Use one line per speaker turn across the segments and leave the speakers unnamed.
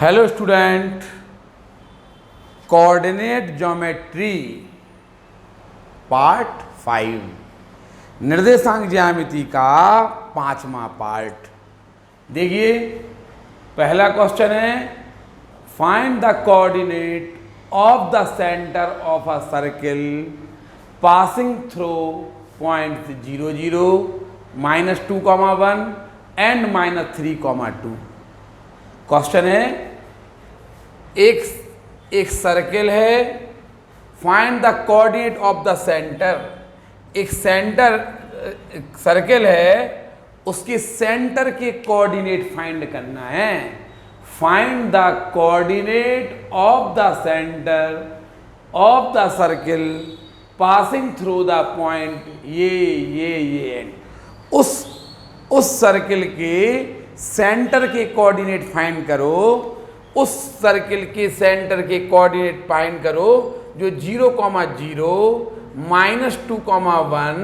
Hello student, coordinate geometry part 5 निर्देशांक ज्यामिति का 5वां पार्ट। देखिए, पहला क्वेश्चन है find the coordinate of the centre of a circle passing through points 0 0 -2, 1 and -3, 2। Question है एक सर्किल है, find the coordinate of the centre. एक सेंटर सर्किल है, उसके सेंटर के कोऑर्डिनेट फाइंड करना है। Find the coordinate of the centre of the circle passing through the point ये एंड। उस सर्किल के सेंटर के कोऑर्डिनेट फाइंड करो। उस सर्किल के सेंटर के कोऑर्डिनेट फाइंड करो जो 0, 0, -2, 1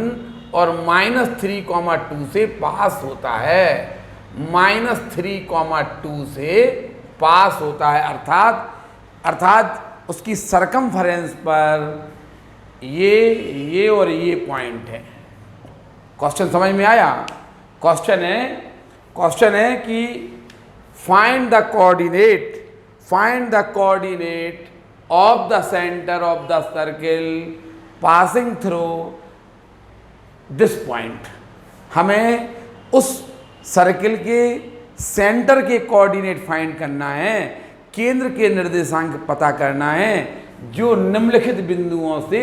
और -3, 2 से पास होता है। -3, 2 से पास होता है, अर्थात उसकी सरकमफेरेंस पर ये और ये पॉइंट है। क्वेश्चन समझ में आया? क्वेश्चन है कि find the coordinate of the centre of the circle passing through this point. हमें उस सर्किल के सेंटर के कोऑर्डिनेट फाइंड करना है, केंद्र के निर्देशांक पता करना है जो निम्नलिखित बिंदुओं से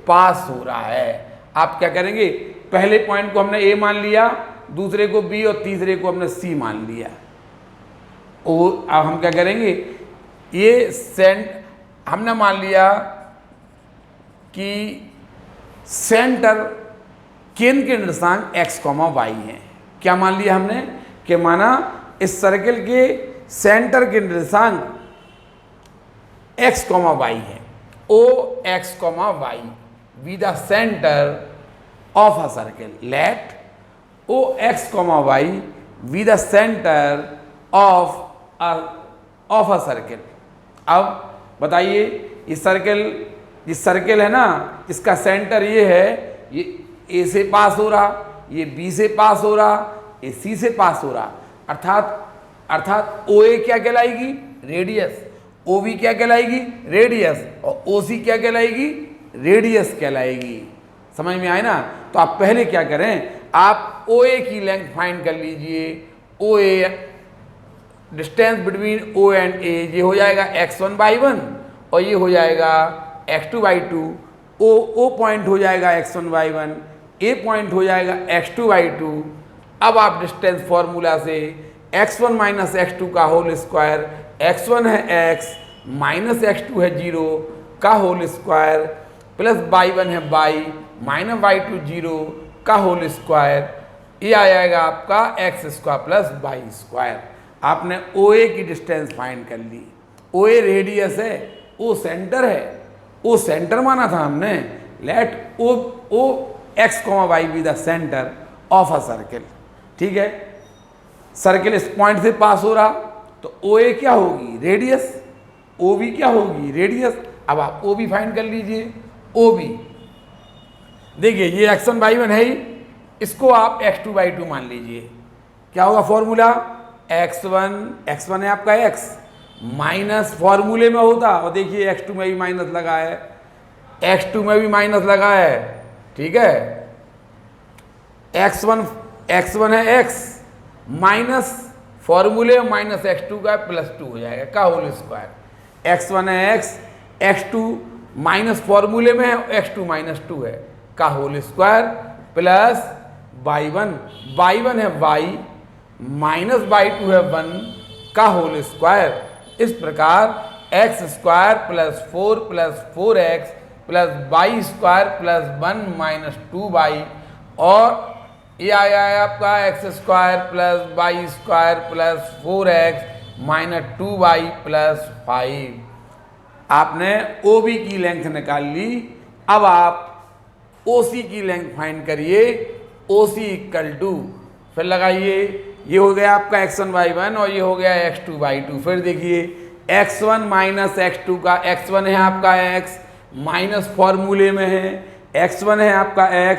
पास हो रहा है। आप क्या करेंगे? पहले पॉइंट को हमने ए मान लिया, दूसरे को बी और तीसरे को हमने सी मान लिया। और अब हम क्या करेंगे? ये हमने मान लिया कि सेंटर केंद्र के निर्देशांक x, y है। क्या मान लिया हमने? कि माना इस सर्किल के सेंटर के निर्देशांक x, y है। O x, y be the center of a circle. Let O x, y be the center of a circle. अब बताइए, ये सर्किल है ना, इसका सेंटर ये है, ये ए से पास हो रहा, ये बी से पास हो रहा, ये सी से पास हो रहा। अर्थात ओ ए क्या कहलाएगी? रेडियस। ओ बी क्या कहलाएगी? रेडियस। और ओ सी क्या कहलाएगी? रेडियस कहलाएगी। समझ में आए ना? तो आप पहले क्या करें, आप ओ ए की लेंथ फाइंड कर लीजिए। O A distance between O and A, ये हो जाएगा x1/1 और ये हो जाएगा x2/2। ओ पॉइंट हो जाएगा x1/1, ए पॉइंट हो जाएगा x2/2। अब आप डिस्टेंस फॉर्मूला से x1 - x2 का होल स्क्वायर, x1 है x -x2 है 0 का होल स्क्वायर, प्लस y1 है y -y2 0 का होल स्क्वायर, ये आ जाएगा आपका x² + y²। आपने OA की डिस्टेंस फाइंड कर ली। OA रेडियस है, O सेंटर है, O सेंटर माना था हमने। Let O x, y be the centre of a circle. ठीक है, सर्किल इस पॉइंट से पास हो रहा, तो OA क्या होगी? रेडियस। OB क्या होगी? रेडियस। अब आप OB फाइंड कर लीजिए। OB देखिए, ये x1/1 है ही, इसको आप x2/2 मान लीजिए। क्या होगा फॉर्मूला? x1 है आपका x माइनस फॉर्मूले में होता, और देखिए x2 में भी माइनस लगा है, x2 में भी माइनस लगा है। ठीक है, x1 है x माइनस फॉर्मूले -x2 का +2 हो जाएगा का होल स्क्वायर। x1 है x, x2 माइनस फॉर्मूले में है, x2 -2 है का होल स्क्वायर, प्लस y1 है y -y2 है 1 का होल स्क्वायर। इस प्रकार x² + 4 + 4x + y² + 1 - 2y, और ये आया है आपका x² + y² + 4x - 2y + 5। आपने OB की लेंथ निकाल ली। अब आप OC की लेंथ फाइंड करिए। OC = फिर लगाइए ये हो गया आपका x1y1 और ये हो गया x2y2। फिर देखिए x1 माइनस x2 का x1 है आपका x माइनस फॉर्मूले में है, x1 है आपका x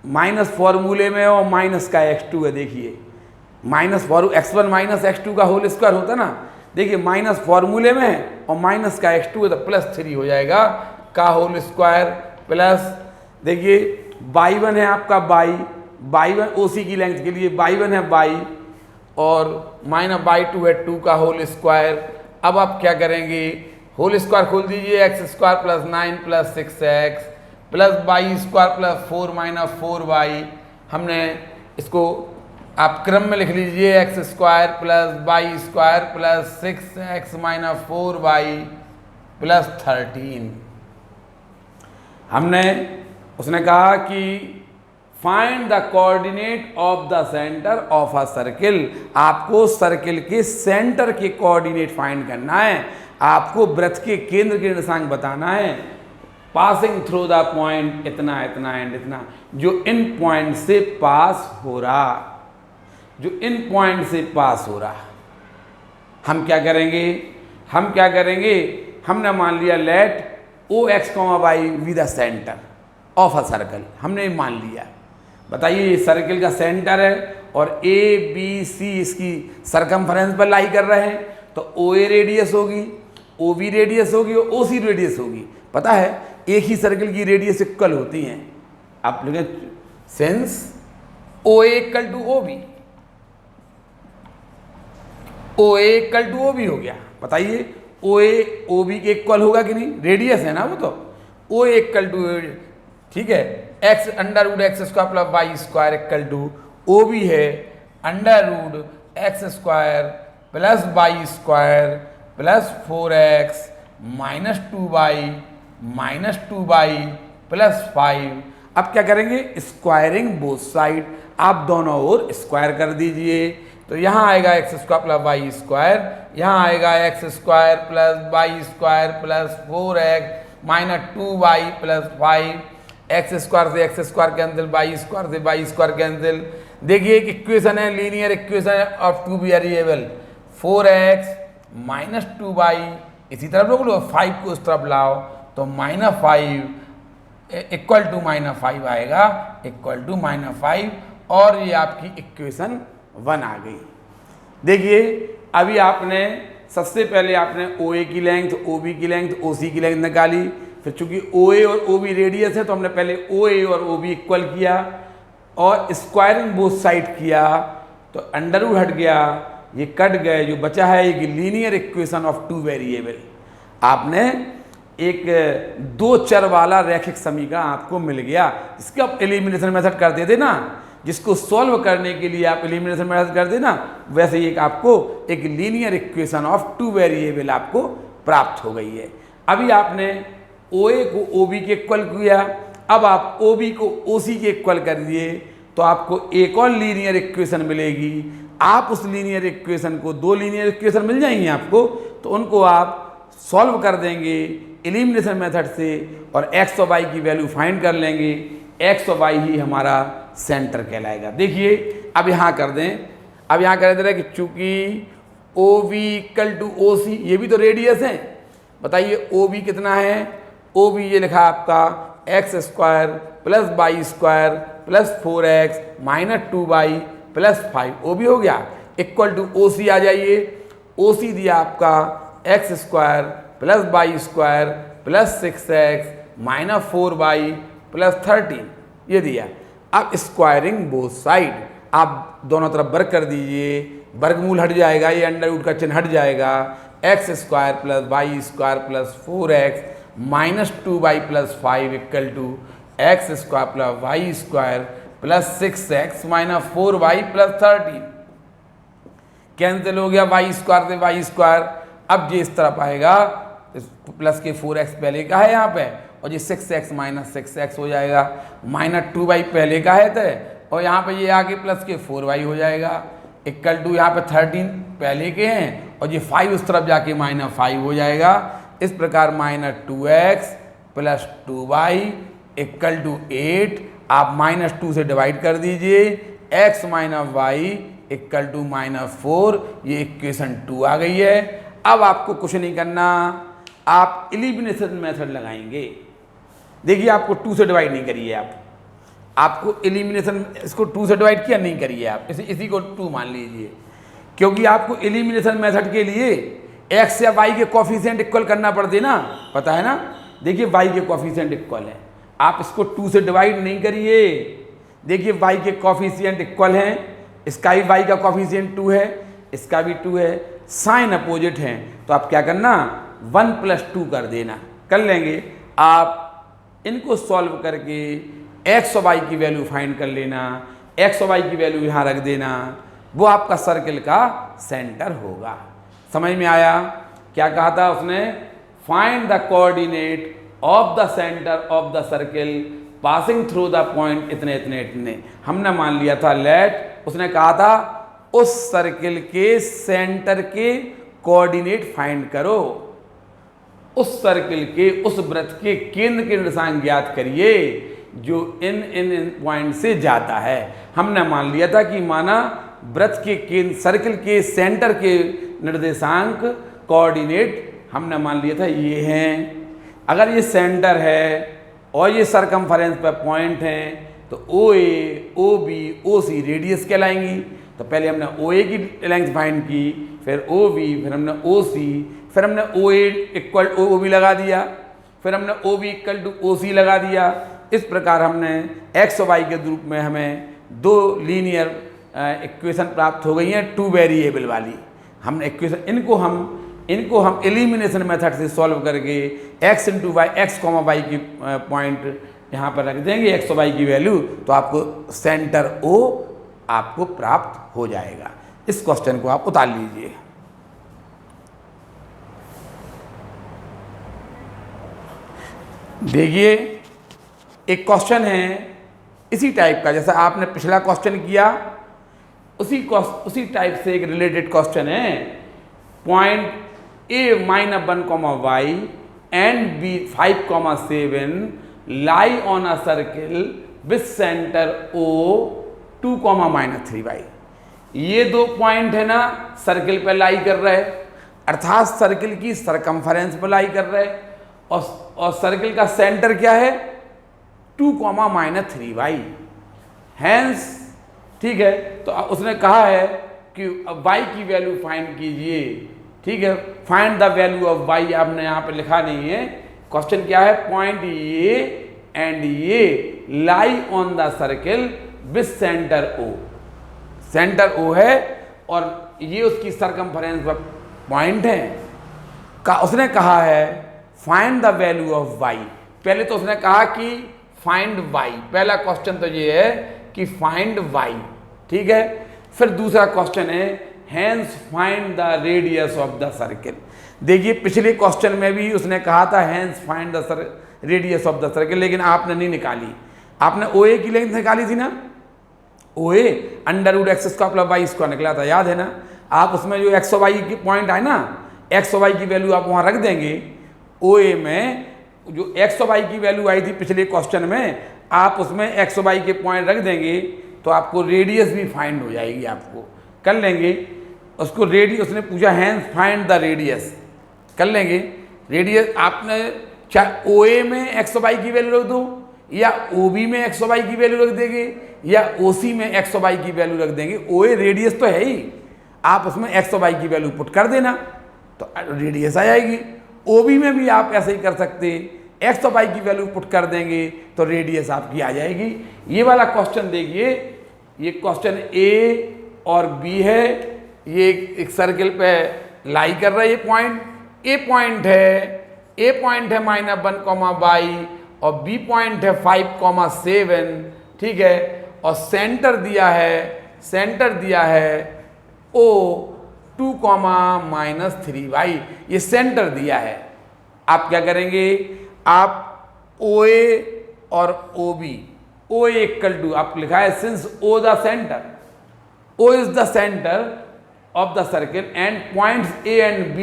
माइनस फॉर्मूले में और माइनस का x2 है। देखिए माइनस x1 माइनस x2 का होल स्क्वायर होता ना, देखिए माइनस फॉर्मूले में है और माइनस का x2 है तो +3 हो जाएगा का होल स्क्वायर प्लस देखिए y1 है आपका y1 OC की लेंथ के लिए y1 है y और माइनस y2 है 2 का होल स्क्वायर। अब आप क्या करेंगे, होल स्क्वायर खोल दीजिए, x² + 9 + 6x plus y² + 4 - 4y। हमने इसको आप क्रम में लिख लीजिए, x² + y² + 6x - 4y + 13। हमने उसने कहा कि find the coordinate of the centre of a circle. आपको सर्किल के सेंटर के कोऑर्डिनेट फाइंड करना है, आपको वृत्त के केंद्र के निर्देशांक बताना है। पासिंग थ्रू द पॉइंट इतना इतना एंड इतना, जो इन पॉइंट से पास हो रहा, जो इन पॉइंट से पास हो रहा। हम क्या करेंगे, हमने मान लिया let OX, y with the centre of a circle, हमने मान लिया। बताइए ये सर्किल का सेंटर है और ABC इसकी सरकमफ्रेंस पर लाई कर रहे हैं, तो OA रेडियस होगी, OB रेडियस होगी और OC रेडियस होगी। पता है एक ही सर्किल की रेडियस इक्वल होती हैं। आप लिखें since OA = OB, OA = OB हो गया। बताइए OA OB के इक्वल होगा कि नहीं, रेडियस है ना वो, तो OA = ठीक है x √x² + y² = OB है √x² + y² + 4x - 2y + 5। अब क्या करेंगे, स्क्वायरिंग बोथ साइड, आप दोनों ओर स्क्वायर कर दीजिए। तो यहाँ आएगा x² + y², यहाँ आएगा x² + y² + 4x - 2y + 5। x² से x² कैंसिल, y² से y² कैंसिल। देखिए एक इक्वेशन है, linear equation of two variable, 4x - 2y इसी तरफ रोक लो, 5 को उस तरफ लाओ तो -5 = -5 आएगा, -5। और ये आपकी इक्वेशन 1 आ गई। देखिए अभी आपने सबसे पहले आपने OA की लेंथ, OB की लेंथ, OC की लेंथ निकाली। फिर चूंकि OA और OB रेडियस है तो हमने पहले OA और OB इक्वल किया और स्क्वायरिंग बोथ साइड किया, तो अंडर हट गया, ये कट गए, जो बचा है एक linear equation of two variable. आपने एक 2 चर वाला रैखिक समीकरण आपको मिल गया, इसका आप एलिमिनेशन मेथड करते थे ना, जिसको सॉल्व करने के लिए आप एलिमिनेशन मेथड करते ना, वैसे ही एक आपको एक linear equation of two variable आपको प्राप्त हो गई है। अभी आपने OA को OB के इक्वल किया, अब आप OB को OC के इक्वल कर दिए तो आपको एक और लीनियर इक्वेशन मिलेगी। आप उस लीनियर इक्वेशन को, 2 लीनियर इक्वेशन मिल जाएंगी आपको, तो उनको आप सॉल्व कर देंगे एलिमिनेशन मेथड से और x और y की वैल्यू फाइंड कर लेंगे। x और y ही हमारा सेंटर कहलाएगा। देखिए अब यहाँ कर दें, अब यहाँ कर दे रहे कि चूंकि OB = OC, ये भी तो रेडियस है। बताइए OB कितना है, OB ये लिखा आपका x² + y² + 4x - 2y + 5, OB हो गया, = OC आ जाइए। OC दिया आपका x² + y² + 6x - 4y + 13, ये दिया। अब स्क्वायरिंग बोथ साइड, आप दोनों तरफ वर्ग कर दीजिए, वर्गमूल हट जाएगा, ये अंडर का चिन्ह हट जाएगा। x² + y² + 4x - 2y + 5 = x² + y² + 6x - 4y + 13। Cancel हो गया, y² से y²। अब ये इस तरफ आएगा, प्लस के 4x पहले का है यहाँ पे, और ये 6x - 6x हो जाएगा, -2y पहले का है तो, और यहाँ पे ये आगे प्लस के 4y हो जाएगा, = यहाँ पे 13 पहले के हैं और ये 5 उस तरफ जाके -5 हो जाएगा। इस प्रकार -2x + 2y = 8, आप -2 से डिवाइड कर दीजिए, x - y इक्वल टू -4, ये इक्वेशन 2 आ गई है। अब आपको कुछ नहीं करना, आप एलिमिनेशन मेथड लगाएंगे। देखिए आपको 2 से डिवाइड नहीं करिए, आपको एलिमिनेशन, इसको 2 से डिवाइड किया नहीं करिए आप, इसी को 2 मान लीजिए, क्योंकि आपको एलिमिनेशन मेथड के लिए x या y के कोफिशिएंट इक्वल करना पड़ते ना, पता है ना। देखिए y के कोफिशिएंट इक्वल है, आप इसको 2 से डिवाइड नहीं करिए। देखिए y के कोफिशिएंट इक्वल हैं, इसका भी y का कोफिशिएंट 2 है, इसका भी 2 है, साइन अपोजिट हैं, तो आप क्या करना 1 + 2 कर देना। कर लेंगे आप, इनको सॉल्व करके x और y की वैल्यू फाइंड कर लेना, x और y की वैल्यू यहाँ रख देना, वो आपका सर्किल का सेंटर होगा। समझ में आया? क्या कहा था उसने? Find the coordinate of the centre of the circle passing through the point इतने इतने इतने। हमने मान लिया था लेट, उसने कहा था उस सर्किल के सेंटर के कोऑर्डिनेट फाइंड करो, उस सर्किल के, उस वृत्त के केंद्र के निर्देशांक ज्ञात करिए जो इन पॉइंट से जाता है। हमने मान लिया था कि माना वृत्त के केंद्र, सर्किल के सेंटर के निर्देशांक कोऑर्डिनेट हमने मान लिया था ये हैं। अगर ये सेंटर है और ये सरकमफेरेंस पे पॉइंट हैं तो OA, OB, OC रेडियस कहलाएंगी। तो पहले हमने OA की लेंथ फाइंड की, फिर OB, फिर हमने OC, फिर हमने OA इक्वल OB लगा दिया, फिर हमने OB इक्वल टू OC लगा दिया। इस प्रकार हमने x और y के रूप में हमें 2 लीनियर इक्वेशन प्राप्त हो गई हैं, 2 वेरिएबल वाली। हमने इक्वेशन, इनको हम एलिमिनेशन मेथड से सॉल्व करके x × y, x, y की पॉइंट यहाँ पर रख देंगे, x और y की वैल्यू, तो आपको सेंटर O आपको प्राप्त हो जाएगा। इस क्वेश्चन को आप उतार लीजिए। देखिए एक क्वेश्चन है इसी टाइप का, जैसा आपने पिछला क्वेश्चन किया उसी टाइप से एक रिलेटेड क्वेश्चन है। Point A -1, y and B 5, 7 lie on a circle with centre O 2, -3, y। ये 2 पॉइंट है ना, सर्किल पे लाई कर रहे हैं, अर्थात सर्किल की सरकमफेरेंस पे लाई कर रहे हैं, और सर्किल का सेंटर क्या है 2, -3, y। हैंस ठीक है, तो उसने कहा है कि y की वैल्यू फाइंड कीजिए। ठीक है, find the value of y आपने यहाँ पे लिखा नहीं है। क्वेश्चन क्या है? पॉइंट ये एंड ये lie on the circle with centre O। Centre O है और ये उसकी सरकमफेरेंस पर पॉइंट है। उसने कहा है find the value of y। पहले तो उसने कहा कि फाइंड y, पहला क्वेश्चन तो ये है कि फाइंड y, ठीक है। फिर दूसरा क्वेश्चन है hence find the radius of the circle. देखिए पिछले क्वेश्चन में भी उसने कहा था hence find the radius of the circle, लेकिन आपने नहीं निकाली। आपने OA की लेंथ निकाली थी ना, OA √x² y² निकला था, याद है ना। आप उसमें जो x और y की पॉइंट आए ना, x और y की वैल्यू आप वहाँ रख देंगे। OA में जो x और y की वैल्यू आई थी पिछले क्वेश्चन में, आप उसमें x और y के पॉइंट रख देंगे तो आपको रेडियस भी फाइंड हो जाएगी। आपको कर लेंगे उसको, उसने पूछा हैंस फाइंड द रेडियस, कर लेंगे रेडियस। आपने चाहे OA में x और y की वैल्यू रख दो, या OB में x और y की वैल्यू रख देंगे, या OC में x और y की वैल्यू रख देंगे। OA रेडियस तो है ही, आप उसमें x और y की वैल्यू पुट कर देना तो रेडियस आ जाएगी। OB में भी आप ऐसे ही कर सकते, x और y की वैल्यू पुट कर देंगे तो रेडियस आपकी आ जाएगी। ये वाला क्वेश्चन देखिए, ये क्वेश्चन A और B है, ये एक सर्किल पे लाई कर रहा है। ये पॉइंट A पॉइंट है, A पॉइंट है -1, y और B पॉइंट है 5, 7, ठीक है। और सेंटर दिया है O 2, -3, y। ये सेंटर दिया है। आप क्या करेंगे? आप OA और OB, OA इक्वल टू, आप लिखा है since O the centre, O is the centre of the circle and points A and B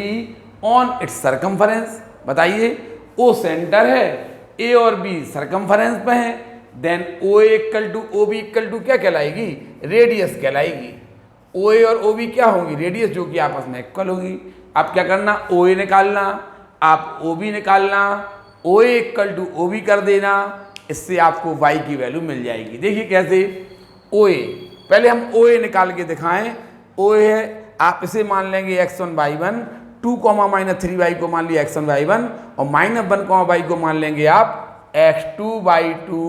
on its circumference. बताइए, O सेंटर है, A और B सरकमफेरेंस पे हैं, then OA equal to OB equal to क्या कहलाएगी? Radius कहलाएगी। ओ ए और O B क्या होंगी, रेडियस जो कि आपस में इक्वल होगी। आप क्या करना, ओ ए निकालना, आप ओ बी निकालना, ओ ए इक्वल टू ओ बी कर देना, इससे आपको y की वैल्यू मिल जाएगी। देखिए कैसे, ओ ए, पहले हम ओ ए निकाल के दिखाएं। ओ ए है, आप इसे मान लेंगे x1 y1, 2 -3y को मान लिया x1 y1, और -1 y को मान लेंगे आप x2 y2,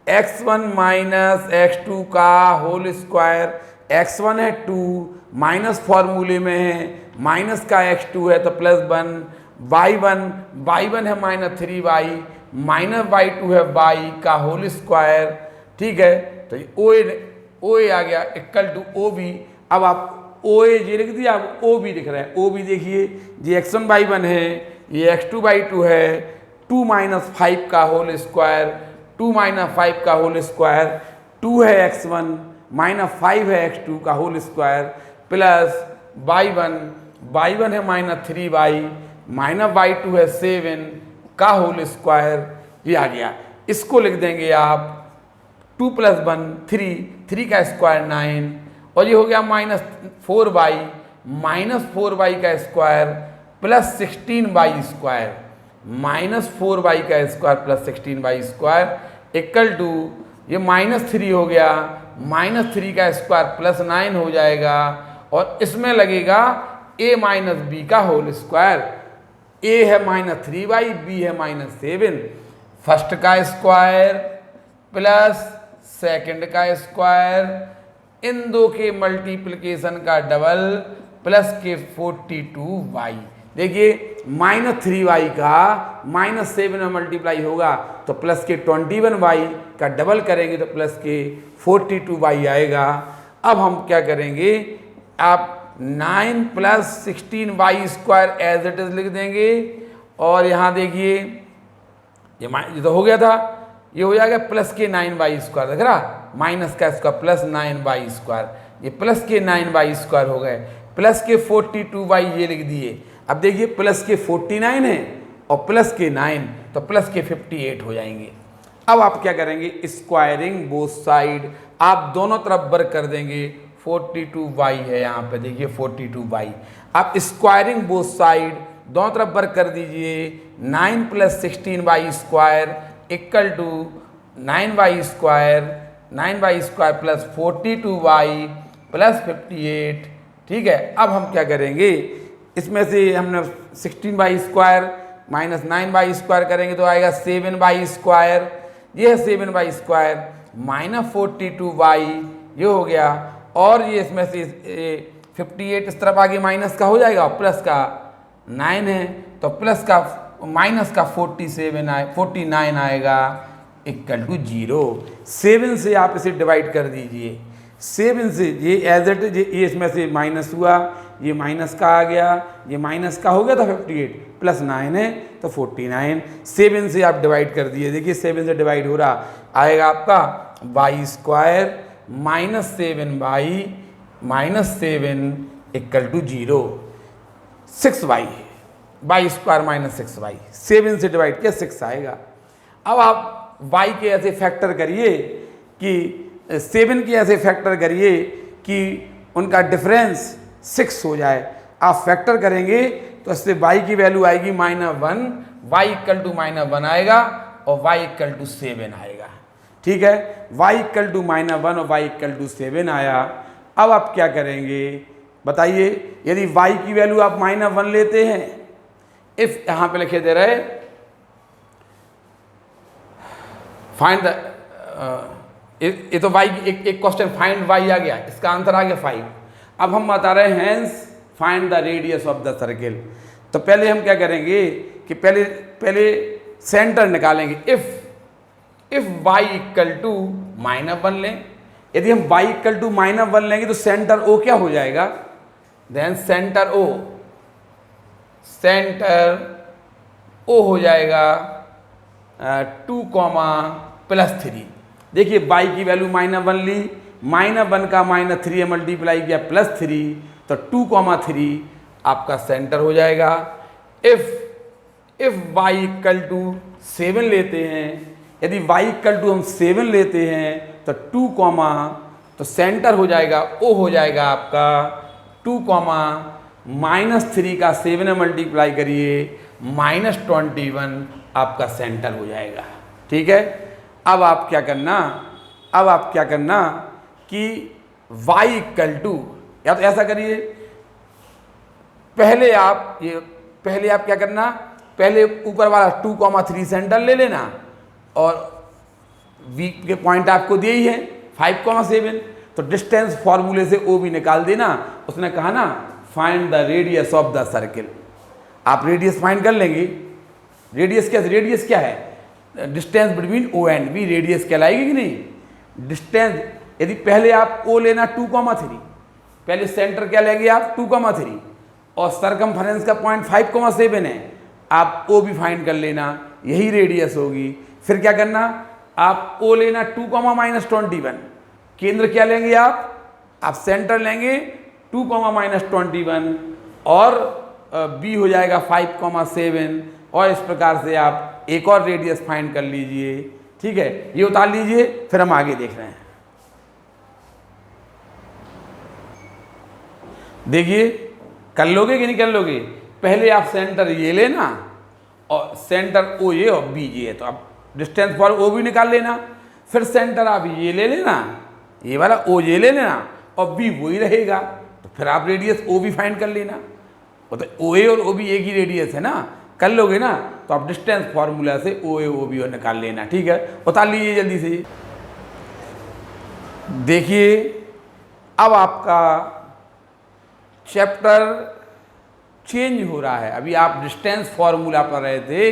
x1 -x2 का होल स्क्वायर, x1 है 2, माइनस फॉर्मूले में है, माइनस का x2 है तो +1, y1 है -3y, -y2 है y का होल स्क्वायर। ठीक है, तो ओ ए आ गया इक्वल टू ओ बी। अब आप ओ ए ये लिख दिया, अब ओ बी लिख रहे हैं। ओ बी देखिए, ये x1 y1 है, ये x2 y2 है, 2 - 5 का होल स्क्वायर, 2 - 5 का होल स्क्वायर, 2 है x1 -5 है x2 का होल स्क्वायर, प्लस y1 है -3y, -y2 है 7 का होल स्क्वायर, ये आ गया। इसको लिख देंगे आप 2 + 1 3 का स्क्वायर 9, और ये हो गया -4y, -4y का square plus 16y square, -4y का square plus 16y square equal to, ये -3 हो गया, -3 का स्क्वायर प्लस 9 हो जाएगा, और इसमें लगेगा a - b का होल स्क्वायर। a है -3y, b है -7, फर्स्ट का स्क्वायर प्लस सेकंड का स्क्वायर, इन दो के मल्टीप्लिकेशन का डबल, प्लस के 42y। देखिए -3y का -7 में मल्टीप्लाई होगा तो प्लस के 21y का डबल करेंगे तो प्लस के 42y आएगा। अब हम क्या करेंगे, आप 9 + 16y square as it is लिख देंगे, और यहाँ देखिए ये तो हो गया था, ये हो जाएगा प्लस के 9y स्क्वायर, देख रहा, माइनस का स्क्वायर प्लस 9y स्क्वायर, ये प्लस के 9y स्क्वायर हो गए, प्लस के 42y ये लिख दिए। अब देखिए प्लस के 49 है और प्लस के 9, तो प्लस के 58 हो जाएंगे। अब आप क्या करेंगे, स्क्वायरिंग बोथ साइड, आप दोनों तरफ वर्क कर देंगे। 42y है यहाँ पे, देखिए 42y, आप स्क्वायरिंग बोथ साइड दोनों तरफ वर्क कर दीजिए। 9 + 16y square equal to 9y square plus 42y plus 58। ठीक है, अब हम क्या करेंगे, इसमें से हमने 16y square minus 9y square करेंगे तो आएगा 7y स्क्वायर, ये है 7y स्क्वायर -42y, ये हो गया, और ये इसमें से 58 इस तरफ आगे माइनस का हो जाएगा, प्लस का 9 है तो प्लस का माइनस का 49 आएगा इक्वल टू 0। 7 से आप इसे डिवाइड कर दीजिए, 7 से ये एज इट, ये इसमें से माइनस हुआ, ये माइनस का आ गया, ये माइनस का हो गया था 58, प्लस 9 है तो 49, 7 से आप डिवाइड कर दिए। देखिए 7 से डिवाइड हो रहा, आएगा आपका y square -7y equal to 0, 6y, y square -6y, 7 से डिवाइड किया 6 आएगा। अब आप y के ऐसे फैक्टर करिए कि 7 के ऐसे फैक्टर करिए कि उनका डिफरेंस 6 हो जाए। आप फैक्टर करेंगे तो इससे y की वैल्यू आएगी -1, y इक्वल टू -1 आएगा और y इक्वल टू 7 आएगा। ठीक है, y इक्वल टू -1 और y इक्वल टू 7 आया। अब आप क्या करेंगे बताइए, यदि y की वैल्यू आप -1 लेते हैं, इफ यहाँ पे लिखे दे रहे फाइंड द, ये तो y एक क्वेश्चन फाइंड y आ गया, इसका आंसर आ गया 5। अब हम बता रहे हैं hence find the radius of the circle. तो पहले हम क्या करेंगे कि पहले सेंटर निकालेंगे। इफ y इक्वल टू -1 लें, यदि हम y इक्वल टू -1 लेंगे तो सेंटर O क्या हो जाएगा, देन सेंटर O हो जाएगा 2, +3। देखिए y की वैल्यू -1 ली, -1 का -3 मल्टीप्लाई किया +3, तो 2, 3 आपका सेंटर हो जाएगा। इफ y इक्वल टू 7 लेते हैं, यदि y इक्वल टू हम 7 लेते हैं तो तो सेंटर हो जाएगा ओ हो जाएगा आपका 2 -3 का 7 में मल्टीप्लाई करिए -21 आपका सेंटर हो जाएगा। ठीक है, अब आप क्या करना कि y इक्वल टू, या तो ऐसा करिए, पहले आप क्या करना, पहले ऊपर वाला 2, 3 सेंटर ले लेना और v के पॉइंट आपको दिए ही है 5, 7, तो डिस्टेंस फॉर्मूले से ओ भी निकाल देना। उसने कहा ना find the radius of the circle, आप रेडियस फाइंड कर लेंगे। रेडियस क्या है? Distance between O and B radius कहलाएगी कि नहीं? डिस्टेंस, यदि पहले आप ओ लेना 2, 3, पहले सेंटर क्या लेंगे आप 2, 3 और सरकमफरेंस का पॉइंट 5, 7 है, आप ओ भी फाइंड कर लेना, यही रेडियस होगी। फिर क्या करना, आप ओ लेना 2, -21, केंद्र क्या लेंगे आप सेंटर लेंगे 2, -21 और बी हो जाएगा 5, 7 और इस प्रकार से आप एक और रेडियस फाइंड कर लीजिए। ठीक है, ये उतार लीजिए, फिर हम आगे देख रहे हैं। देखिए कर लोगे कि नहीं कर लोगे? पहले आप सेंटर ये लेना और सेंटर ओ ये और बी ये, तो आप डिस्टेंस फॉर ओ भी निकाल लेना। फिर सेंटर आप ये ले लेना, ये वाला ओ ये ले लेना और बी वही रहेगा, तो फिर आप रेडियस ओ भी फाइंड कर लेना। वो तो ओ ए और ओ बी एक ही रेडियस है ना, कर लोगे ना, तो आप डिस्टेंस फॉर्मूला से ओ ए ओ बी और निकाल लेना। ठीक है, उतार लीजिए जल्दी से। देखिए अब आपका चैप्टर चेंज हो रहा है। अभी आप डिस्टेंस फॉर्मूला पढ़ रहे थे,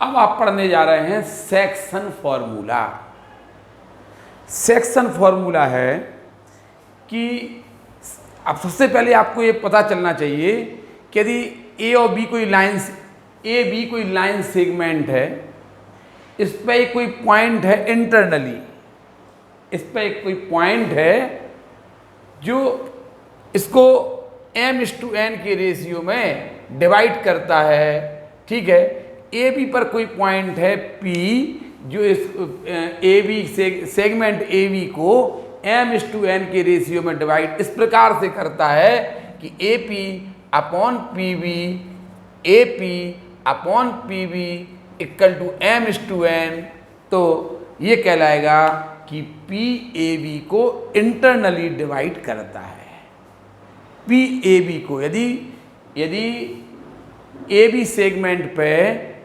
अब आप पढ़ने जा रहे हैं सेक्शन फॉर्मूला। सेक्शन फॉर्मूला है कि अब सबसे पहले आपको ये पता चलना चाहिए कि यदि ए और बी कोई लाइन सेगमेंट है, इस पर एक कोई पॉइंट है इंटरनली, इस पर एक कोई पॉइंट है जो इसको m/n के रेशियो में डिवाइड करता है। ठीक है, ए बी पर कोई पॉइंट है P जो इस A B segment A B को m/n के रेशियो में डिवाइड इस प्रकार से करता है कि AP/PB इक्वल टू m/n। तो ये कहलाएगा कि PAB को इंटरनली डिवाइड करता है। PAB को यदि AB सेगमेंट पे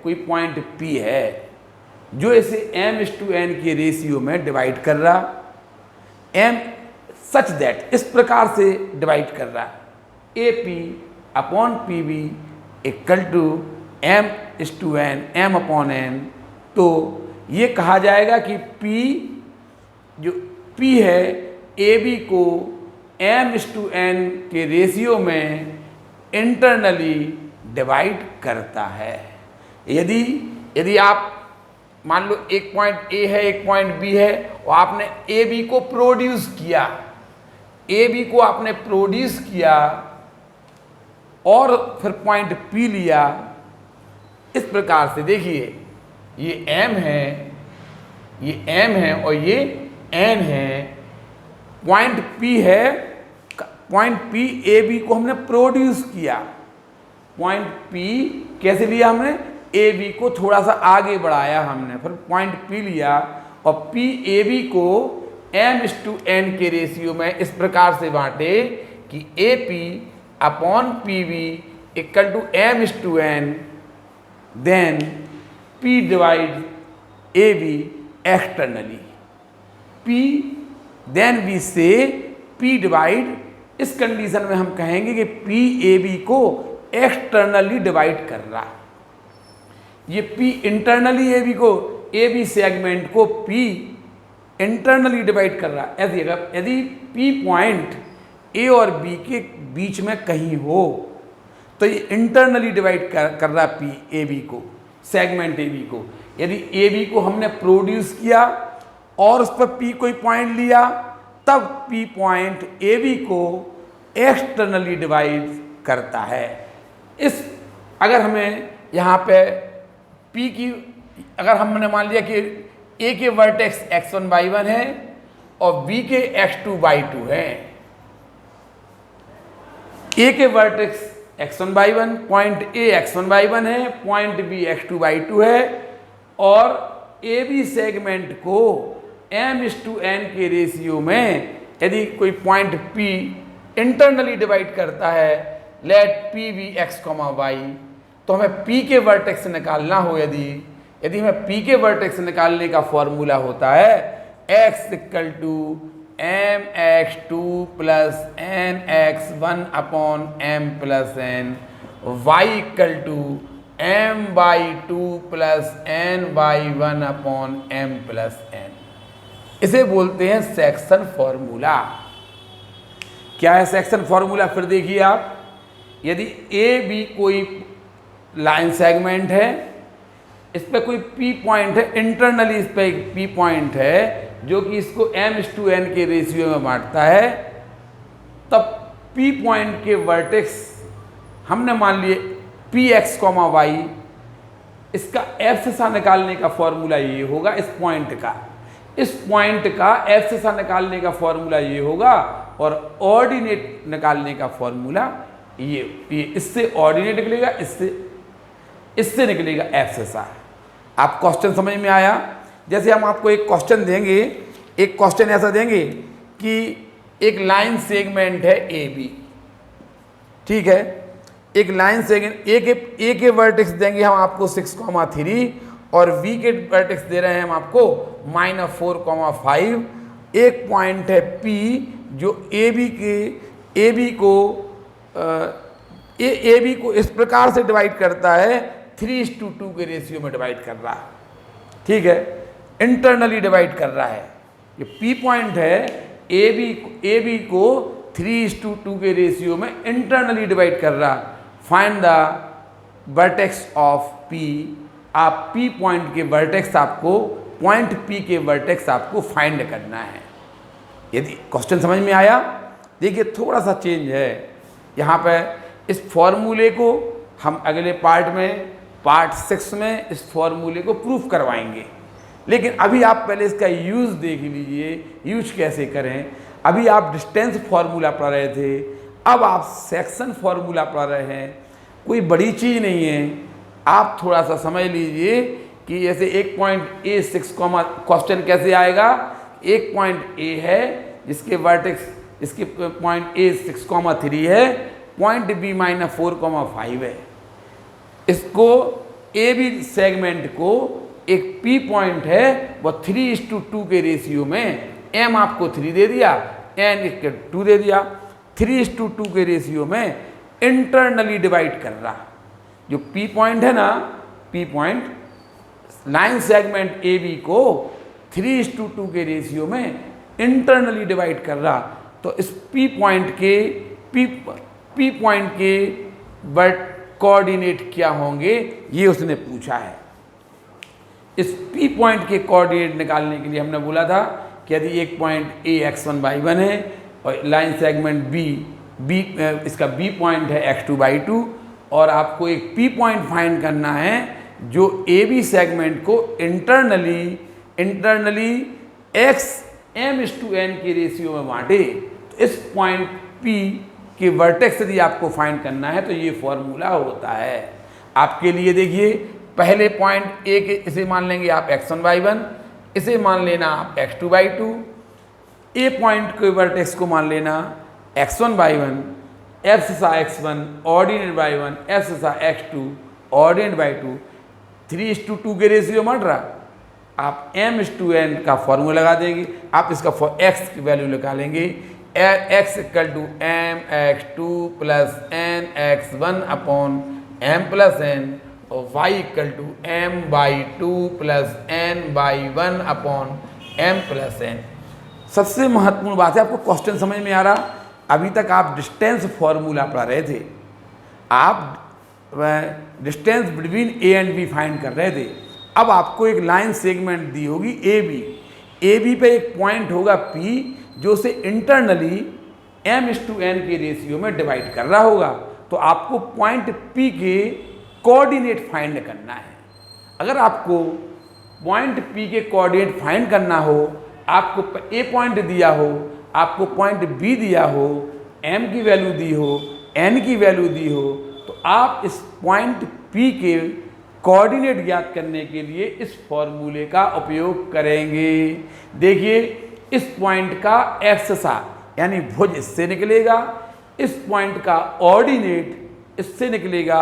कोई पॉइंट P है जो इसे m/n के रेशियो में डिवाइड कर रहा, m सच दैट इस प्रकार से डिवाइड कर रहा, AP/PB इक्वल टू m/n, तो ये कहा जाएगा कि P है AB को m/n के रेशियो में इंटरनली डिवाइड करता है। यदि आप मान लो एक पॉइंट A है एक पॉइंट B है और आपने AB को प्रोड्यूस किया, AB को आपने प्रोड्यूस किया और फिर पॉइंट P लिया, इस प्रकार से देखिए ये M है और ये N है, पॉइंट P है, पॉइंट P AB को हमने प्रोड्यूस किया, पॉइंट P कैसे लिया हमने, AB को थोड़ा सा आगे बढ़ाया हमने, फिर पॉइंट P लिया और PAB को m/n के रेशियो में इस प्रकार से बांटे कि AP/PB equal to m/n, then P divide AB externally, then we say P divide, इस कंडीशन में हम कहेंगे कि PAB को एक्सटर्नली डिवाइड कर रहा, ये P इंटरनली AB सेगमेंट को P इंटरनली डिवाइड कर रहा। ऐसे यदि P पॉइंट A और B के बीच में कहीं हो तो ये इंटरनली डिवाइड कर रहा PAB को, सेगमेंट AB को। यदि AB को हमने प्रोड्यूस किया और उस पर P कोई पॉइंट लिया, तब P पॉइंट AB को एक्सटर्नली डिवाइड करता है। अगर हमें यहाँ पे P की, अगर हमने मान लिया कि A के वर्टेक्स x1 y1 है और बी के x2/2 हैं। ए के vertex x1/1, point A x1/1 है, पॉइंट बी x2/2 है, और ए बी सेगमेंट को m/n के रेशियो में यदि कोई पॉइंट P इंटरनली डिवाइड करता है, let P be x, y, तो हमें P के वर्टेक्स निकालना हो, यदि हमें P के वर्टेक्स निकालने का फॉर्मूला होता है x equal to mx2 plus nx1 upon m plus n, y equal to m/2 plus n/1 upon m plus n। इसे बोलते हैं सेक्शन फॉर्मूला। क्या है सेक्शन फॉर्मूला? फिर देखिए आप, यदि ए बी कोई लाइन सेगमेंट है, इस पे कोई P पॉइंट है, इंटरनली इस पे एक P पॉइंट है जो कि इसको m/n के रेशियो में बांटता है, तब P पॉइंट के वर्टेक्स हमने मान लिए Px, y, इसका एब्सिसा निकालने का फॉर्मूला ये होगा, इस पॉइंट का एब्सिसा निकालने का फॉर्मूला ये होगा, और ऑर्डिनेट निकालने का फॉर्मूला ये इससे ऑर्डिनेट निकलेगा, इससे निकलेगा एब्सिसा। आप क्वेश्चन समझ में आया? जैसे हम आपको एक क्वेश्चन देंगे, एक क्वेश्चन ऐसा देंगे कि एक लाइन सेगमेंट है ए बी, ठीक है, एक लाइन सेगमेंट ए के वर्टेक्स देंगे हम आपको 6,3 और बी के वर्टेक्स दे रहे हैं हम आपको -4,5। एक पॉइंट है P जो ए बी को इस प्रकार से डिवाइड करता है, 3:2 के रेशियो में डिवाइड कर रहा है, ठीक है, इंटरनली डिवाइड कर रहा है। ये P पॉइंट है, ए बी को 3:2 के रेशियो में इंटरनली डिवाइड कर रहा। Find the vertex of P। आप P पॉइंट के वर्टेक्स पॉइंट P के वर्टेक्स आपको फाइंड करना है। यदि क्वेश्चन समझ में आया? देखिए थोड़ा सा चेंज है यहाँ पे। इस फॉर्मूले को हम अगले पार्ट 6 में इस फॉर्मूले को प्रूफ करवाएंगे, लेकिन अभी आप पहले इसका यूज़ देख लीजिए, यूज कैसे करें। अभी आप डिस्टेंस फॉर्मूला पढ़ रहे थे, अब आप सेक्शन फॉर्मूला पढ़ रहे हैं। कोई बड़ी चीज़ नहीं है, आप थोड़ा सा समझ लीजिए कि जैसे एक पॉइंट ए 6, क्वेश्चन कैसे आएगा। एक पॉइंट ए है जिसके वर्टेक्स, इसके पॉइंट ए 6,3 है, पॉइंट बी -4,5 है। इसको ए बी सेगमेंट को एक P पॉइंट है, वो 3:2 के रेशियो में, M आपको 3 दे दिया, N इक्वल 2 दे दिया, 3:2 के रेशियो में इंटरनली डिवाइड कर रहा। जो P पॉइंट है ना, P point line segment A B को 3:2 के रेशियो में इंटरनली डिवाइड कर रहा। तो इस P पॉइंट के बट कोऑर्डिनेट क्या होंगे, ये उसने पूछा है। इस P पॉइंट के कोऑर्डिनेट निकालने के लिए हमने बोला था कि यदि एक पॉइंट A x1/1 है और लाइन सेगमेंट B इसका B पॉइंट है x2/2, और आपको एक P पॉइंट फाइंड करना है जो AB सेगमेंट को इंटरनली x m/n के रेशियो में बांटे। तो इस पॉइंट P के वर्टेक्स यदि आपको फाइंड करना है तो ये फॉर्मूला होता है आपके लिए। देखिए पहले पॉइंट ए के, इसे मान लेंगे आप x1/1, इसे मान लेना आप x2/2, ए पॉइंट के वर्टेक्स को मान लेना x1/1, abscissa x1 ordinate by 1, abscissa x2 ordinate by 2, 3:2 के रेशियो बढ़ रहा। आप m/n का फॉर्मूला लगा देंगे, आप इसका x की वैल्यू निकालेंगे, x equal to mx2 plus nx1 upon m plus n, और y equal to m/2 plus n/1 upon m plus n। सबसे महत्वपूर्ण बात है, आपको क्वेश्चन समझ में आ रहा। अभी तक आप डिस्टेंस फॉर्मूला पढ़ रहे थे, आप distance between A and B find कर रहे थे। अब आपको एक लाइन सेगमेंट दी होगी ए बी पे एक पॉइंट होगा P जो से इंटरनली m/n के रेशियो में डिवाइड कर रहा होगा। तो आपको पॉइंट P के कोऑर्डिनेट फाइंड करना है। अगर आपको पॉइंट P के कोऑर्डिनेट फाइंड करना हो, आपको ए पॉइंट दिया हो, आपको पॉइंट बी दिया हो, एम की वैल्यू दी हो, एन की वैल्यू दी हो, तो आप इस पॉइंट पी के कोऑर्डिनेट ज्ञात करने के लिए इस फॉर्मूले का उपयोग करेंगे। देखिए इस पॉइंट का एक्ससा यानी भुज इससे निकलेगा, इस पॉइंट का ऑर्डिनेट इससे निकलेगा।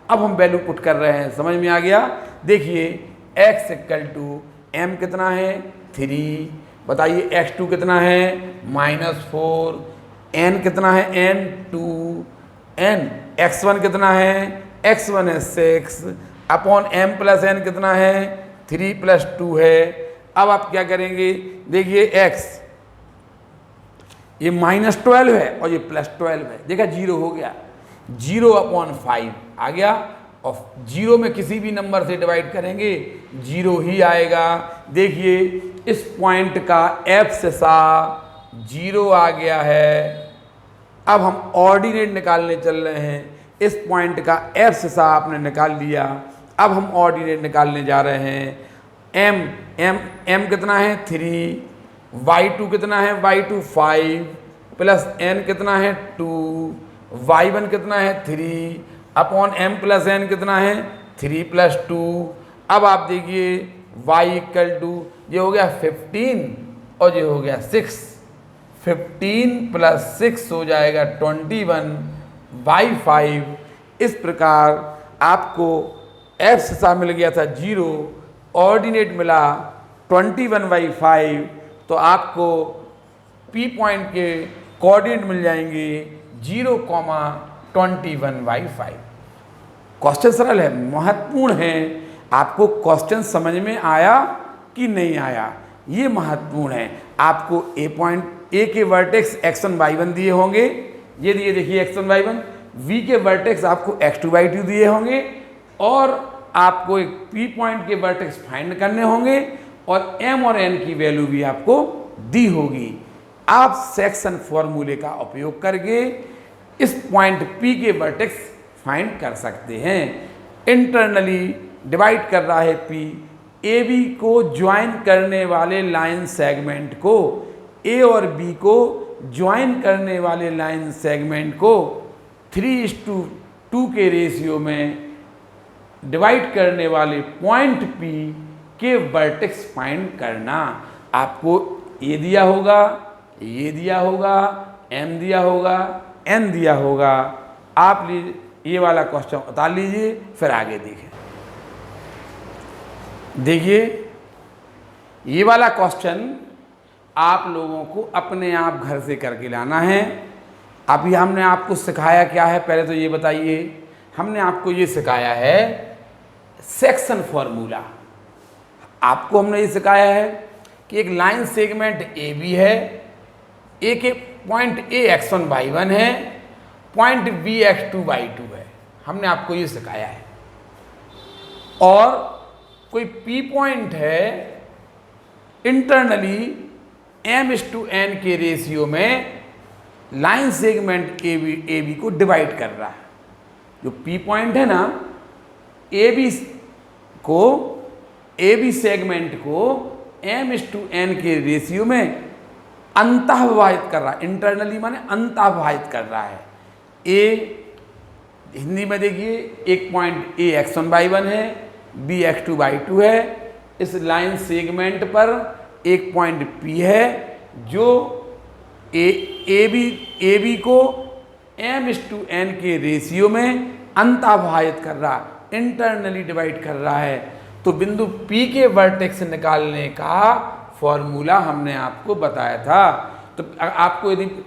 अब हम वैल्यू पुट कर रहे हैं, समझ में आ गया। देखिए x इक्वल टू एम कितना है 3, बताइए x2 कितना है -4, n कितना है n 2, n x1 कितना है x1 है 6 अपॉन m प्लस n कितना है 3 + 2 है। अब आप क्या करेंगे, देखिए x ये -12 है और ये +12 है, देखा 0 हो गया, 0/5 आ गया। और 0 में किसी भी नंबर से डिवाइड करेंगे 0 ही आएगा। देखिए इस पॉइंट का एब्सिसा 0 आ गया है। अब हम ऑर्डिनेट निकालने चल रहे हैं। इस पॉइंट का एब्सिसा आपने निकाल लिया, अब हम ऑर्डिनेट निकालने जा रहे हैं। m कितना है 3, y2 कितना है y2 5 प्लस n कितना है 2, y1 कितना है 3 अपॉन m प्लस n कितना है 3 + 2। अब आप देखिए y इक्वल टू ये हो गया 15 और ये हो गया 6, 15 + 6 हो जाएगा 21/5। इस प्रकार आपको एब्सिसा मिल गया था 0, ऑर्डिनेट मिला 21/5, तो आपको P पॉइंट के कोऑर्डिनेट मिल जाएंगे 0,21/5। क्वेश्चन सरल है, महत्वपूर्ण है। आपको क्वेश्चन समझ में आया कि नहीं आया, ये महत्वपूर्ण है। आपको ए के वर्टेक्स x1 y1 दिए होंगे, ये दिए देखिए x1 y1, v के वर्टेक्स आपको x2 y2 दिए होंगे और आपको एक P पॉइंट के वर्टेक्स फाइंड करने होंगे और m और n की वैल्यू भी आपको दी होगी। आप सेक्शन फॉर्मूले का उपयोग करके इस पॉइंट P के वर्टेक्स फाइंड कर सकते हैं। इंटरनली डिवाइड कर रहा है P, AB को ज्वाइन करने वाले लाइन सेगमेंट को, A और B को ज्वाइन करने वाले लाइन सेगमेंट को 3:2 के रेशियो में डिवाइड करने वाले पॉइंट P के वर्टेक्स फाइंड करना। आपको ये दिया होगा, ये दिया होगा, M दिया होगा, N दिया होगा। आप ये वाला क्वेश्चन उतार लीजिए, फिर आगे देखें। देखिए ये वाला क्वेश्चन आप लोगों को अपने आप घर से करके लाना है। अभी हमने आपको सिखाया क्या है, पहले तो ये बताइए। हमने आपको ये सिखाया है सेक्शन फॉर्मूला। आपको हमने ये सिखाया है कि एक लाइन सेगमेंट ए बी है, ए के पॉइंट ए x1 y1 है, पॉइंट बी x2 y2 है। हमने आपको ये सिखाया है। और कोई P पॉइंट है, इंटरनली m/n के रेशियो में लाइन सेगमेंट ए बी को डिवाइड कर रहा है। जो P पॉइंट है ना, ए बी सेगमेंट को m/n के रेशियो में अंतः विभाजित कर रहा है। इंटरनली माने अंतः विभाजित कर रहा है। ए हिंदी में देखिए, एक पॉइंट ए x1 y1 है, बी x2 y2 है। इस लाइन सेगमेंट पर एक पॉइंट P है जो ए बी को m/n के रेशियो में अंतः विभाजित कर रहा है, इंटरनली डिवाइड कर रहा है। तो बिंदु P के वर्टेक्स निकालने का फॉर्मूला हमने आपको बताया था। तो आपको यदि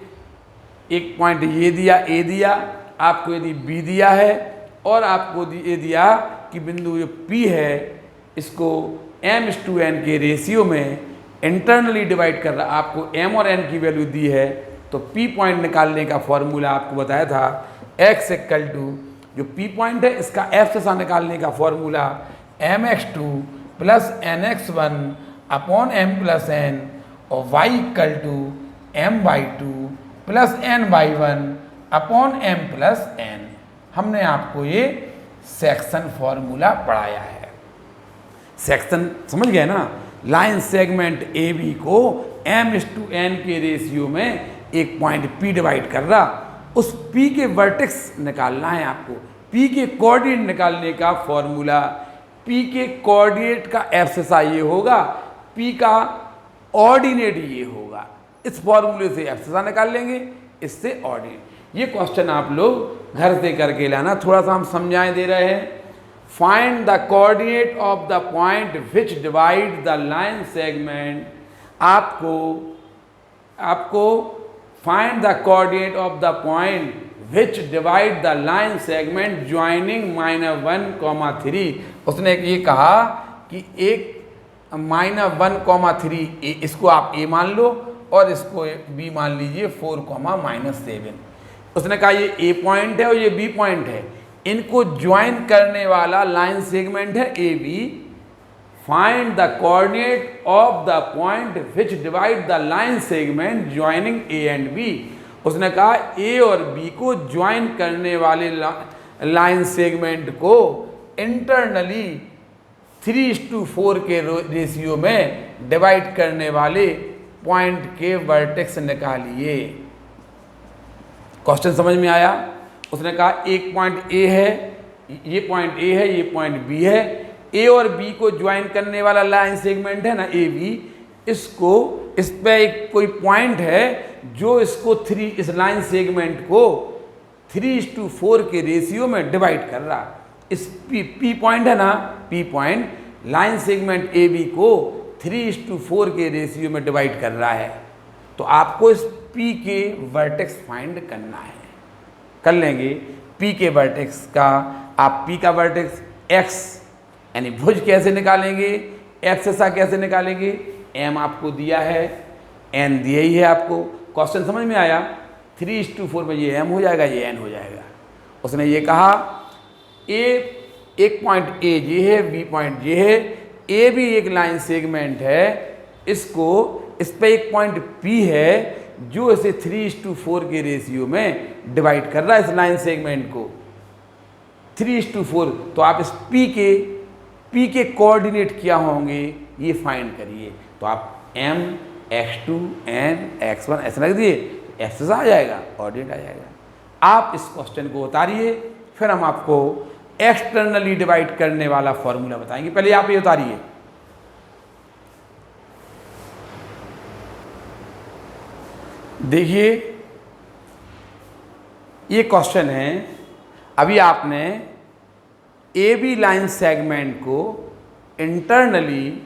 एक पॉइंट ये दिया, ए दिया, आपको यदि बी दिया है और आपको ये दिया कि बिंदु जो P है इसको m/n के रेशियो में इंटरनली डिवाइड कर रहा, आपको m और n की वैल्यू दी है, तो P पॉइंट निकालने का फॉर्मूला आपको बताया था x इक्वल टू, जो P पॉइंट है इसका एब्सिसा निकालने का formula mx2 plus nx1 upon m plus n और y equal to my2 plus ny1 upon m plus n। हमने आपको ये सेक्शन फॉर्मूला पढ़ाया है। सेक्शन समझ गए ना, लाइन सेगमेंट ए बी को m/n के रेशियो में एक पॉइंट P डिवाइड कर रहा, उस P के वर्टेक्स निकालना है आपको। P के कोऑर्डिनेट निकालने का फॉर्मूला, P के कोऑर्डिनेट का एब्सिसा ये होगा, P का ऑर्डिनेट ये होगा। इस फॉर्मूले से एब्सिसा निकाल लेंगे, इससे ऑर्डिनेट। ये क्वेश्चन आप लोग घर से करके लाना, थोड़ा सा हम समझाएं दे रहे हैं। Find the coordinate of the point which divide the line segment. आपको find the coordinate of the point which divide the line segment joining -1, 3। उसने ये कहा कि एक -1, 3 इसको आप a मान लो और इसको b मान लीजिए 4, -7। उसने कहा ये a पॉइंट है और ये b पॉइंट है, इनको ज्वाइन करने वाला लाइन सेगमेंट है A B. Find the coordinate of the point which divide the line segment joining A and B. उसने कहा ए और बी को ज्वाइन करने वाले लाइन सेगमेंट को इंटरनली 3:4 के रेशियो में डिवाइड करने वाले पॉइंट के वर्टेक्स निकालिए। क्वेश्चन समझ में आया? उसने कहा एक पॉइंट ए है, ये पॉइंट ए है, ये पॉइंट बी है। ए और बी को ज्वाइन करने वाला लाइन सेगमेंट है ना ए बी, इसको इस पे एक कोई पॉइंट है जो इसको इस लाइन सेगमेंट को 3:4 के रेशियो में डिवाइड कर रहा। इस पी पॉइंट है ना, P point line segment A B को 3:4 के रेशियो में डिवाइड कर रहा है। तो आपको इस पी के वर्टेक्स फाइंड करना है। कर लेंगे P के वर्टेक्स का। आप P का वर्टेक्स X यानी भुज कैसे निकालेंगे, एब्सिसा कैसे निकालेंगे? M आपको दिया है, N दिया ही है आपको। क्वेश्चन समझ में आया? 3:4 में ये M हो जाएगा, ये N हो जाएगा। उसने ये कहा एक पॉइंट A ये है, B पॉइंट ये है, A भी एक लाइन सेगमेंट है, इस पे एक पॉइंट P है जो इसे 3:4 के रेशियो में डिवाइड कर रहा है इस लाइन सेगमेंट को 3:4। तो आप इस P के कोऑर्डिनेट क्या होंगे ये फाइंड करिए। तो आप M, X2, N, X1 ऐसे रख दिए, एब्सिसा आ जाएगा, ऑर्डिनेट आ जाएगा। आप इस क्वेश्चन को उतारिए, फिर हम आपको एक्सटर्नली डिवाइड करने वाला फॉर्मूला बताएंगे। पहले आप ये उतारिए। देखिए ये क्वेश्चन है, अभी आपने ए बी लाइन सेगमेंट को इंटरनली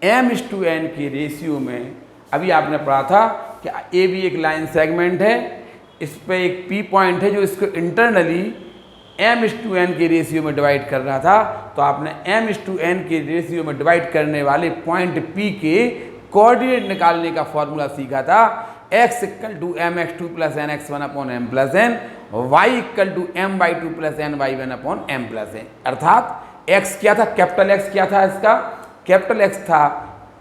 m/n के रेशियो में, अभी आपने पढ़ा था कि ए बी एक लाइन सेगमेंट है, इस पे एक P पॉइंट है जो इसको इंटरनली m/n के रेशियो में डिवाइड कर रहा था। तो आपने m/n के रेशियो में डिवाइड करने वाले पॉइंट P के कोऑर्डिनेट निकालने का फॉर्मूला सीखा था। x = mx2 + nx1/m + n, y = m/2 + ny1/m + n। अर्थात x क्या था, कैपिटल X क्या था, इसका कैपिटल X था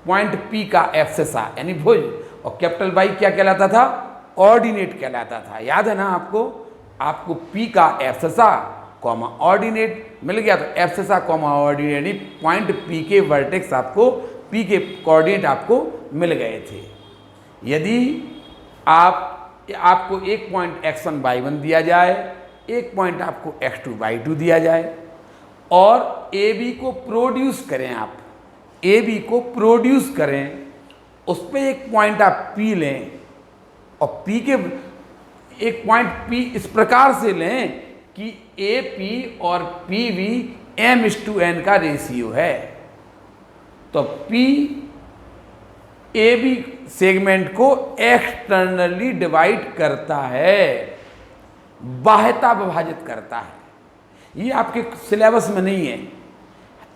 पॉइंट P का एब्सिसा यानी भुज, और कैपिटल Y क्या कहलाता था, ऑर्डिनेट कहलाता था। याद है ना आपको P का एब्सिसा कॉमा ऑर्डिनेट मिल गया। तो abscissa comma ordinate point P के वर्टेक्स आपको, P के कोऑर्डिनेट आपको मिल गए थे। यदि आपको एक पॉइंट x1 y1 दिया जाए, एक पॉइंट आपको x2 y2 दिया जाए और AB को प्रोड्यूस करें, आप AB को प्रोड्यूस करें, उस पर एक पॉइंट आप P लें और P के एक पॉइंट P इस प्रकार से लें कि AP और PB m/n का रेशियो है। तो P AB सेगमेंट को एक्सटर्नली डिवाइड करता है, बाह्यता विभाजित करता है। ये आपके सिलेबस में नहीं है,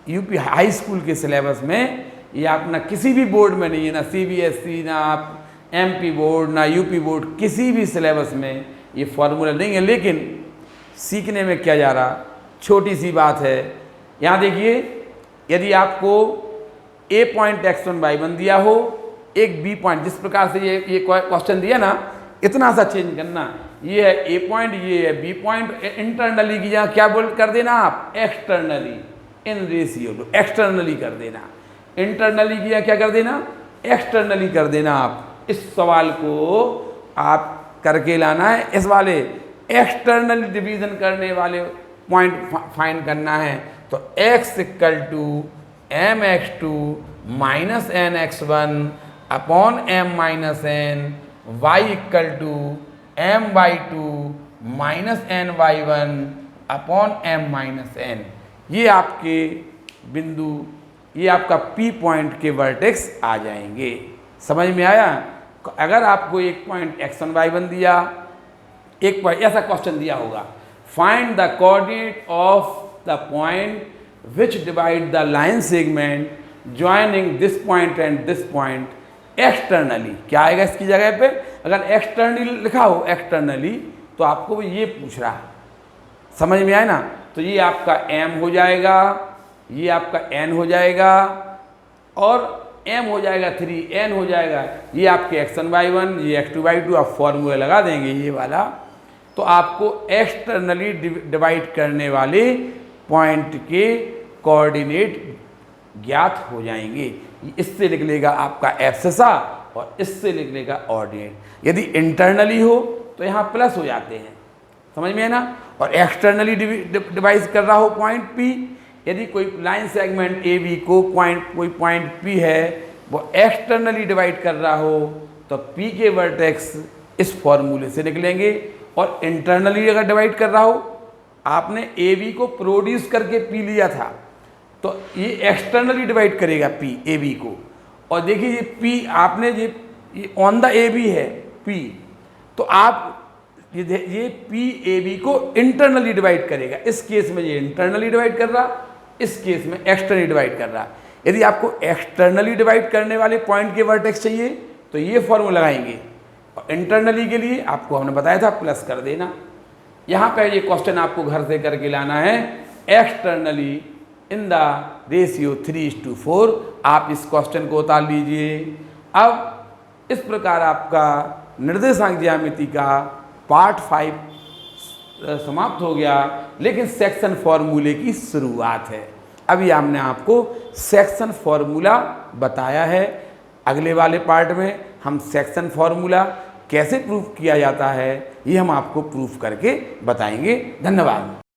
यूपी हाई स्कूल के सिलेबस में ये आप ना किसी भी बोर्ड में नहीं है, ना CBSE, ना आप MP बोर्ड, ना यूपी बोर्ड, किसी भी सिलेबस में ये फॉर्मूला नहीं है। लेकिन सीखने में क्या जा रहा, छोटी सी बात है। यहाँ देखिए, यदि आपको A पॉइंट x1 y1 दिया हो, एक B पॉइंट, जिस प्रकार से ये क्वेश्चन दिया ना, इतना सा चेंज करना, ये है A पॉइंट, ये है B पॉइंट, इंटरनली की जगह क्या बोल कर देना आप, externally in ratio two, externally कर देना। इंटरनली की जगह क्या कर देना, एक्सटर्नली कर देना। आप इस सवाल को आप करके लाना है, इस वाले एक्सटर्नल डिवीजन करने वाले पॉइंट फाइंड करना है। तो x equal to m x two minus n x one upon m minus n, y equal to m y two minus n y one upon m minus n. ये आपके बिंदु, ये आपका P पॉइंट के vertex आ जाएंगे। समझ में आया? अगर आपको एक पॉइंट x1 y1 दिया, एक पॉइंट ऐसा क्वेश्चन दिया होगा, find the coordinate of the point which divide the line segment joining this point and this point externally. क्या आएगा इसकी जगह पे? अगर एक्सटर्नली लिखा हो, एक्सटर्नली, तो आपको वो ये पूछ रहा है। समझ में आया ना? तो ये आपका m हो जाएगा, ये आपका n हो जाएगा, और m हो जाएगा 3n हो जाएगा। ये आपके x1 y1, ये x2 y2, आप फॉर्मूला लगा देंगे ये वाला, तो आपको एक्सटर्नली डिवाइड करने वाले पॉइंट के कोऑर्डिनेट ज्ञात हो जाएंगे। इससे लिख लेगा आपका एब्सिसा और इससे लिख लेगा ऑर्डिनेट। यदि इंटरनली हो तो यहाँ प्लस हो जाते हैं। समझ में है ना? और एक्सटर्नली डिवाइड कर रहा हो पॉइंट P, यदि कोई लाइन सेगमेंट AB को कोई पॉइंट P है वो एक्सटर्नली डिवाइड कर रहा हो तो P के वर्टेक्स इस फॉर्मूले से निकलेंगे। और इंटरनली अगर डिवाइड कर रहा हो, आपने AB को प्रोड्यूस करके P लिया था, तो ये एक्सटर्नली डिवाइड करेगा P AB को। और देखिए ये P आपने ये ऑन द AB है P, तो आप ये P AB को इंटरनली डिवाइड करेगा। इस केस में ये इंटरनली डिवाइड कर रहा, इस केस में एक्सटर्नली डिवाइड कर रहा। यदि आपको एक्सटर्नली डिवाइड करने वाले पॉइंट के वर्टेक्स चाहिए तो ये फॉर्मूला लगाएंगे, और इंटरनली के लिए आपको हमने बताया था प्लस कर देना। यहाँ पर ये क्वेश्चन आपको घर से करके लाना है, एक्सटर्नली इन द रेशियो 3:4। आप इस क्वेश्चन को उतार लीजिए। अब इस प्रकार आपका निर्देशांक ज्यामिति का पार्ट 5 समाप्त हो गया, लेकिन सेक्शन फॉर्मूले की शुरुआत है। अभी हमने आपको सेक्शन फॉर्मूला बताया है। अगले वाले पार्ट में हम सेक्शन फॉर्मूला कैसे प्रूफ किया जाता है ये हम आपको प्रूफ करके बताएंगे। धन्यवाद।